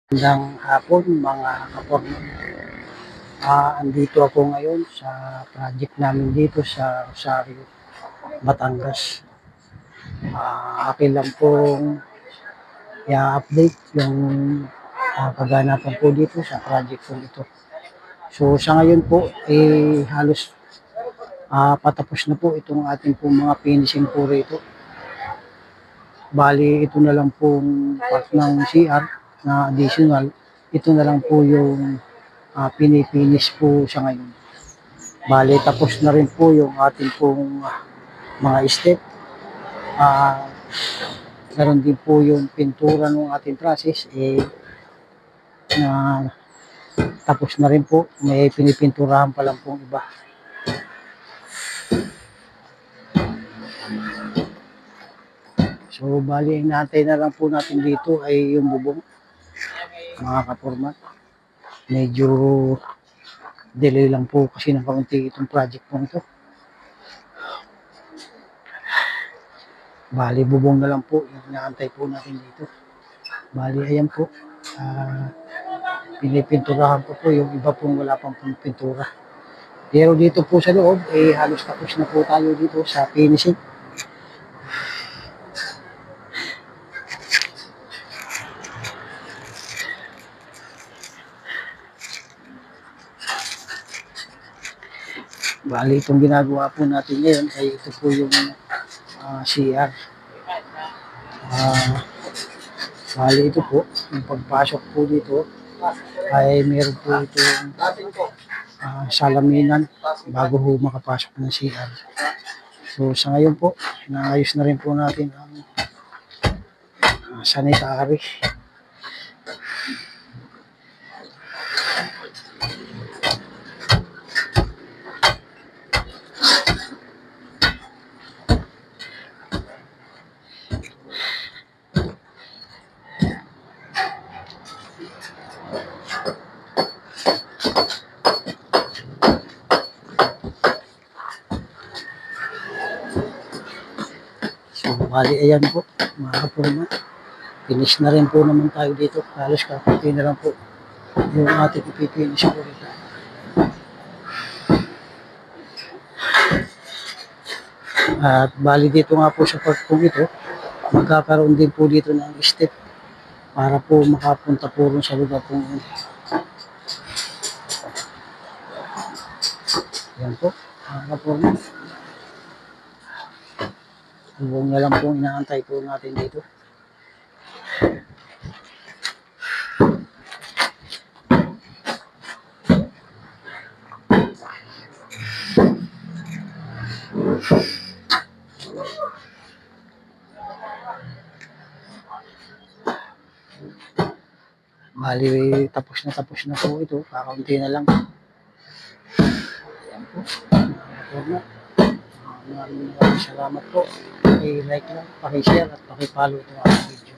Magandang hapon mga kaporma. Andito ako ngayon sa project namin dito sa Rosario, Batangas. Akin lang pong i-update yung kaganapan po dito sa project po ito. So sa ngayon po, halos patapos na po itong ating po mga finishing po rito. Bali, ito na lang pong part ng CR na additional. Ito na lang po yung pinipinis po siya ngayon. Bali, tapos na rin po yung ating pong mga step. Meron din po yung pintura ng ating process na tapos na rin po. May pinipinturahan pa lang pong iba. So, bali, inaantay na lang po natin dito ay yung bubong, mga kaporma. Medyo delay lang po kasi ng kaunti itong project po ito. Bali, bubong na lang po yung inaantay po natin dito. Bali, ayan po. Pinipinturahan po yung iba pong wala pang pintura. Pero dito po sa loob, halos tapos na po tayo dito sa finishing. Bali, itong ginagawa po natin ngayon ay ito po yung CR. Bali, ito po, yung pagpasok po dito ay meron po itong salaminan bago po makapasok ng CR. So, sa ngayon po, inaayos na rin po natin ang sanitary. So, bali, ayan po, mga kapurma. Finish na rin po naman tayo dito. Halos kakunti na lang po yung ating ipipinish po dito. At bali dito nga po sa part po ito, magkakaroon din po dito ng step para po makapunta po rin sa lugar po. Yan po, mga kapurma. Huwag na lang po inaantay po natin dito. Bali, tapos na po ito. Kakaunti na lang. Ayan po. Maraming salamat po. Paki-like lang, paki-share at paki-follow ito ang video.